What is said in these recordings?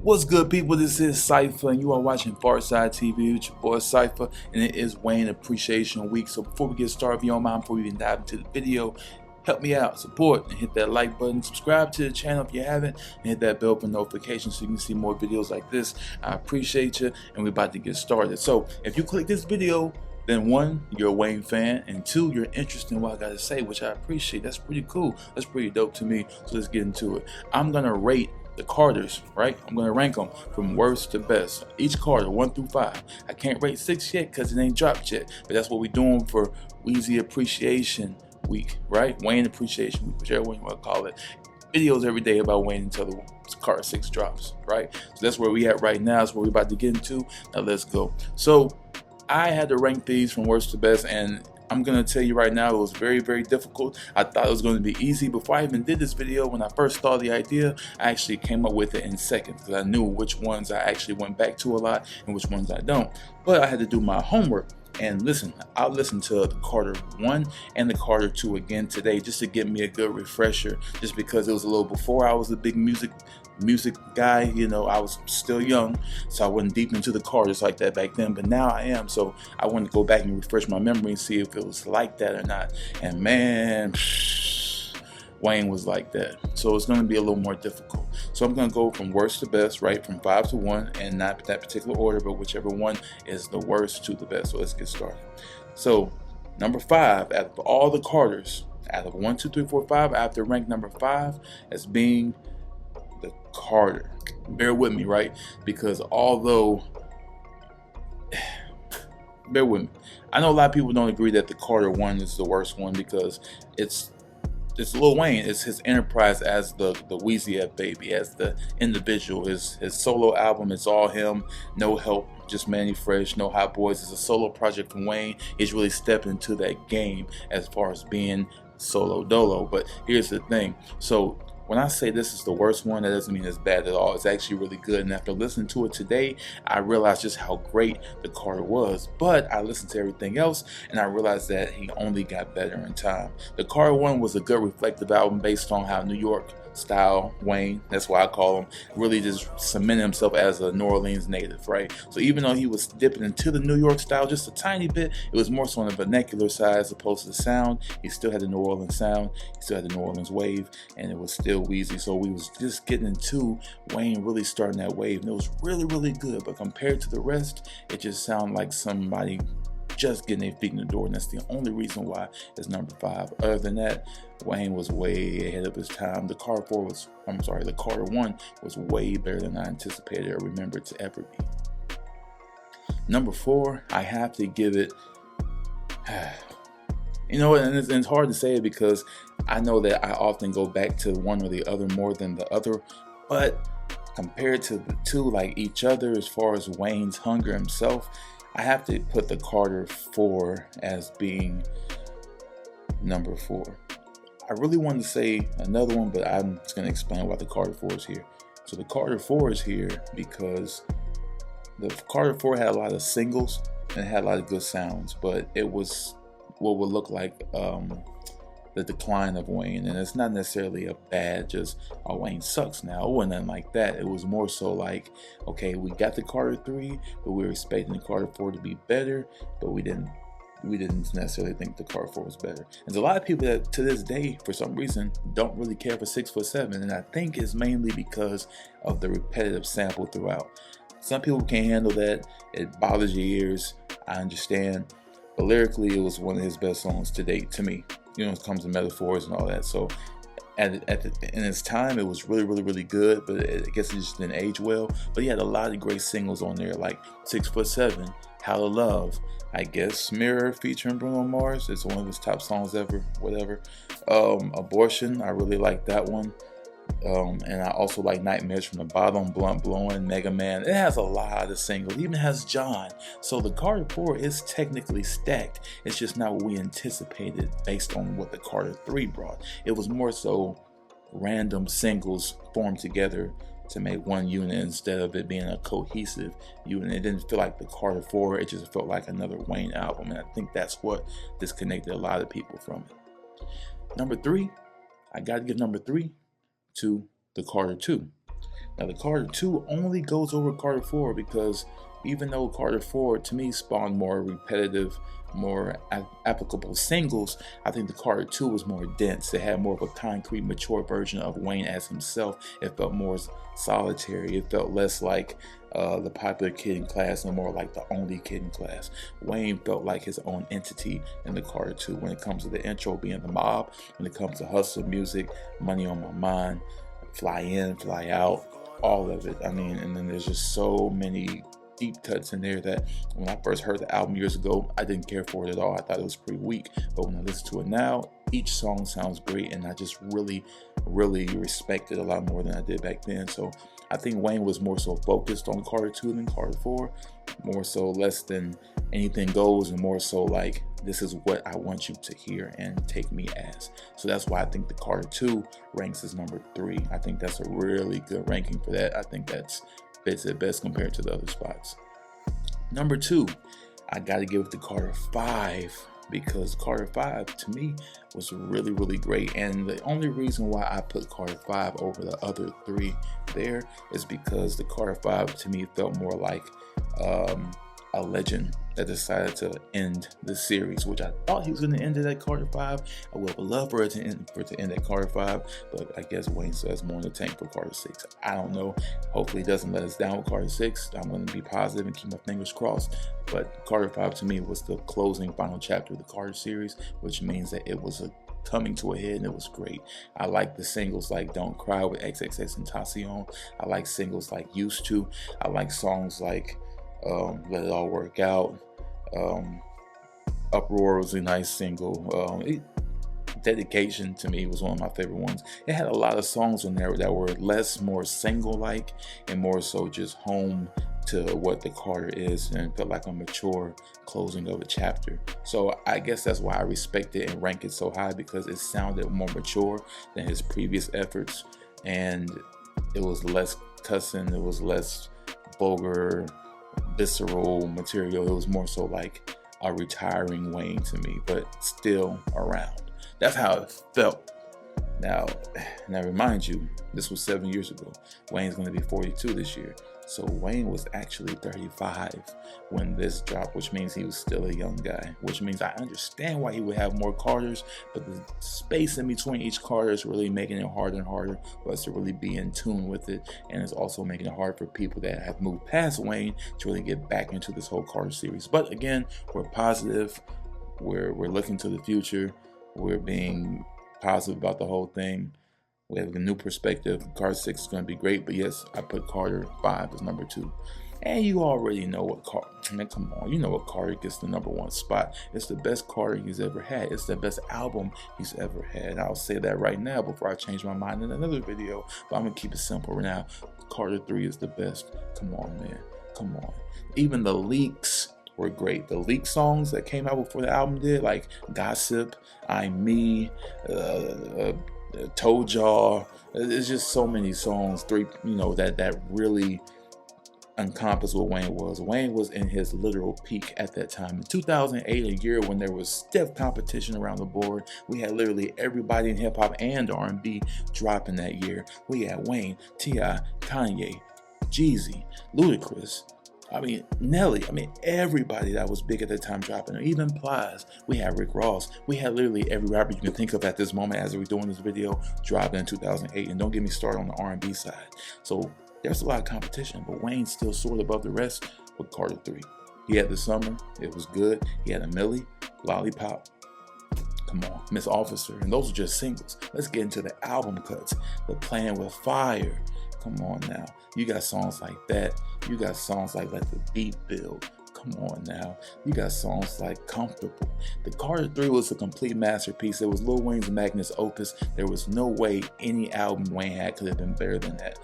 What's good, people? This is Cypher, and you are watching Farside TV with your boy Cypher, and it is Wayne Appreciation Week. So before we get started, if you don't mind, before we even dive into the video, help me out, support, and hit that like button. Subscribe to the channel if you haven't, and hit that bell for notifications so you can see more videos like this. I appreciate you, and we're about to get started. So if you click this video, then one, you're a Wayne fan, and two, you're interested in what I gotta say, which I appreciate. That's pretty cool. That's pretty dope to me. So let's get into it. I'm gonna rate the Carters, right? I'm gonna rank them from worst to best. Each Carter, 1 through 5. I can't rate 6 yet because it ain't dropped yet, but that's what we're doing for Weezy Appreciation Week, right? Wayne Appreciation Week, whichever one you want to call it. Videos every day about Wayne until the Carter 6 drops, right? So that's where we at right now. That's what we're about to get into. Now let's go. So I had to rank these from worst to best, and I'm gonna tell you right now, it was very, very difficult. I thought it was going to be easy. Before I even did this video, when I first thought the idea, I actually came up with it in seconds because I knew which ones I actually went back to a lot and which ones I don't. But I had to do my homework. And listen, I'll listen to the Carter 1 and the Carter 2 again today just to get me a good refresher, just because it was a little before I was a big music guy. You know, I was still young, so I wasn't deep into the Carters like that back then, but now I am. So I wanted to go back and refresh my memory and see if it was like that or not. And man, Wayne was like that. So it's going to be a little more difficult. So I'm going to go from worst to best, right? From 5 to 1, and not that particular order, but whichever one is the worst to the best. So let's get started. So number 5, out of all the Carters, out of 1, 2, 3, 4, 5, I have to rank number 5 as being the Carter. Bear with me, right? Because although, bear with me, I know a lot of people don't agree that the Carter 1 is the worst one because it's Lil Wayne. It's his enterprise as the Weezy F baby, as the individual. His solo album, it's all him, no help, just Manny Fresh, no Hot Boys. It's a solo project from Wayne. He's really stepped into that game as far as being solo dolo. But here's the thing. So when I say this is the worst one, that doesn't mean it's bad at all. It's actually really good. And after listening to it today, I realized just how great the Carter was. But I listened to everything else, and I realized that he only got better in time. The Carter 1 was a good reflective album based on how New York style Wayne, that's why I call him, really just cemented himself as a New Orleans native, right? So even though he was dipping into the New York style just a tiny bit, it was more so on the vernacular side as opposed to the sound. He still had the New Orleans sound, he still had the New Orleans wave, and it was still Weezy. So we was just getting into Wayne really starting that wave, and it was really, really good. But compared to the rest, it just sounded like somebody just getting their feet in the door, and that's the only reason why it's number 5. Other than that, Wayne was way ahead of his time. The Carter 1 was way better than I anticipated or remembered to ever be. Number 4, I have to give it, you know, and it's hard to say it because I know that I often go back to one or the other more than the other, but compared to the two like each other as far as Wayne's hunger himself, I have to put the Carter 4 as being number 4. I really wanted to say another one, but I'm just going to explain why the Carter 4 is here. So the Carter 4 is here because the Carter 4 had a lot of singles and it had a lot of good sounds, but it was what would look like the decline of Wayne. And it's not necessarily a bad, just, oh, Wayne sucks now. It wasn't nothing like that. It was more so like, okay, we got the Carter 3, but we were expecting the Carter 4 to be better, but we didn't necessarily think the Carter 4 was better. And there's a lot of people that to this day, for some reason, don't really care for 6'7", and I think it's mainly because of the repetitive sample throughout. Some people can't handle that. It bothers your ears. I understand. But lyrically, it was one of his best songs to date, to me. You know, it comes to metaphors and all that. So in its time, it was really, really, really good, but I guess it just didn't age well. But he had a lot of great singles on there, like 6'7", How to Love, I guess Mirror featuring Bruno Mars. It's one of his top songs ever, whatever. Abortion, I really like that one. And I also like Nightmares from the Bottom, Blunt Blowing, Mega Man. It has a lot of singles. It even has John. So the Carter 4 is technically stacked. It's just not what we anticipated based on what the Carter 3 brought. It was more so random singles formed together to make one unit instead of it being a cohesive unit. It didn't feel like the Carter 4. It just felt like another Wayne album. And I think that's what disconnected a lot of people from it. Number 3, I got to give number 3 to the Carter 2. Now the Carter 2 only goes over Carter 4 because even though Carter 4 to me spawned more repetitive, more applicable singles, I think the Carter 2 was more dense. It had more of a concrete, mature version of Wayne as himself. It felt more solitary. It felt less like the popular kid in class and more like the only kid in class. Wayne felt like his own entity in the Carter 2 when it comes to the intro being the mob, when it comes to hustle music, money on my mind, fly in, fly out, all of it. I mean, and then there's just so many deep cuts in there that when I first heard the album years ago, I didn't care for it at all. I thought it was pretty weak. But when I listen to it now, each song sounds great, and I just really respect it a lot more than I did back then. So I think Wayne was more so focused on Carter 2 than Carter 4, more so less than anything goes, and more so like, this is what I want you to hear and take me as. So that's why I think the Carter 2 ranks as number 3. I think that's a really good ranking for that. I think that's fits it best compared to the other spots. Number 2, I gotta give it to Carter 5, because Carter 5 to me was really great, and the only reason why I put Carter 5 over the other 3 there is because the Carter 5 to me felt more like a legend that decided to end the series, which I thought he was going to end it at Carter 5. I would have loved for it to end at Carter 5, but I guess Wayne still has more in the tank for Carter 6. I don't know. Hopefully he doesn't let us down with Carter 6. I'm going to be positive and keep my fingers crossed. But Carter 5 to me was the closing final chapter of the Carter series, which means that it was coming to a head, and it was great. I like the singles like Don't Cry with XXXTentacion. I like singles like Used To. I like songs like Let It All Work Out. Uproar was a nice single. Dedication to me was one of my favorite ones. It had a lot of songs on there that were more single-like and more so just home to what the Carter is, and felt like a mature closing of a chapter. So I guess that's why I respect it and rank it so high, because it sounded more mature than his previous efforts, and it was less cussing, it was less vulgar, visceral material. It was more so like a retiring Wayne to me, but still around. That's how it felt. Now remind you, this was 7 years ago. Wayne's going to be 42 this year. So Wayne was actually 35 when this dropped, which means he was still a young guy, which means I understand why he would have more Carters, but the space in between each Carter is really making it harder and harder for us to really be in tune with it, and it's also making it hard for people that have moved past Wayne to really get back into this whole Carter series. But again, we're positive, we're looking to the future, we're being positive about the whole thing. We have a new perspective. Carter 6 is going to be great, but yes, I put Carter 5 as number 2. And you already know what Carter, man, come on, you know what Carter gets the number 1 spot. It's the best Carter he's ever had. It's the best album he's ever had. I'll say that right now before I change my mind in another video, but I'm going to keep it simple right now. Carter 3 is the best. Come on, man. Come on. Even the leaks were great. The leak songs that came out before the album did, like Gossip, I'm Me, Told Y'all. There's just so many songs, that really encompass what Wayne was. Wayne was in his literal peak at that time. In 2008, a year when there was stiff competition around the board, we had literally everybody in hip hop and R&B dropping that year. We had Wayne, T.I., Kanye, Jeezy, Ludacris, Nelly, everybody that was big at the time dropping, even Plies. We had Rick Ross. We had literally every rapper you can think of at this moment as we're doing this video dropping in 2008. And don't get me started on the R&B side. So there's a lot of competition, but Wayne's still soared above the rest with Carter 3. He had The Summer. It was good. He had A Milli, Lollipop. Come on, Miss Officer. And those are just singles. Let's get into the album cuts. The Playing with Fire. Come on now. You got songs like that. You got songs like Let the Beat Build. Come on now. You got songs like Comfortable. The Carter 3 was a complete masterpiece. It was Lil Wayne's magnus opus. There was no way any album Wayne had could have been better than that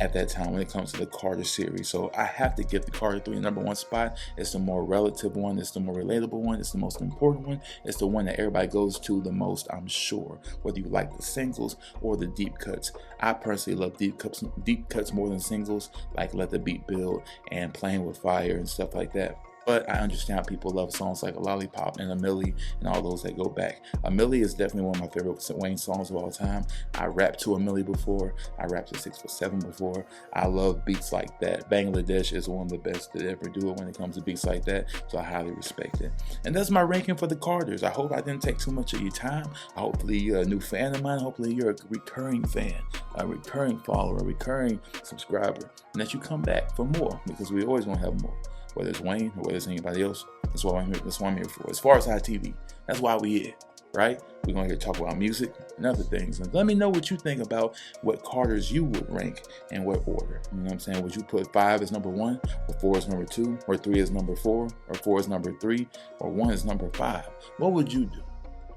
at that time when it comes to the Carter series. So I have to give the Carter 3 number 1 spot. It's the more relative one. It's the more relatable one. It's the most important one. It's the one that everybody goes to the most, I'm sure, whether you like the singles or the deep cuts. I personally love deep cuts more than singles, like Let the Beat Build and Playing with Fire and stuff like that. But I understand how people love songs like Lollipop and A Milli and all those that go back. A Milli is definitely one of my favorite Wayne songs of all time. I rapped to A Milli before. I rapped to 6 for 7 before. I love beats like that. Bangladesh is one of the best to ever do it when it comes to beats like that, so I highly respect it. And that's my ranking for the Carters. I hope I didn't take too much of your time. Hopefully you're a new fan of mine. Hopefully you're a recurring fan, a recurring follower, a recurring subscriber, and that you come back for more, because we always want to have more. Whether it's Wayne or whether it's anybody else, that's what I'm here. That's what I'm here for. As far as TV, that's why we here, right? We're gonna here talk about music and other things. And let me know what you think about what Carters you would rank and what order. You know what I'm saying? Would you put 5 as number 1, or 4 as number 2, or 3 as number 4, or 4 as number 3, or 1 as number 5? What would you do,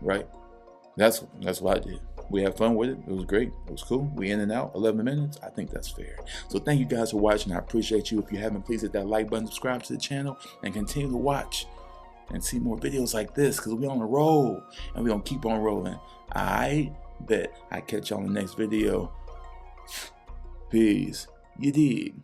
right? That's what I did. We had fun with it. It was great. It was cool. We in and out 11 minutes. I think that's fair. So thank you guys for watching. I appreciate you. If you haven't, please hit that like button, subscribe to the channel, and continue to watch and see more videos like this, because we on the roll and we gonna keep on rolling. I bet I catch you on the next video. Peace. You dig?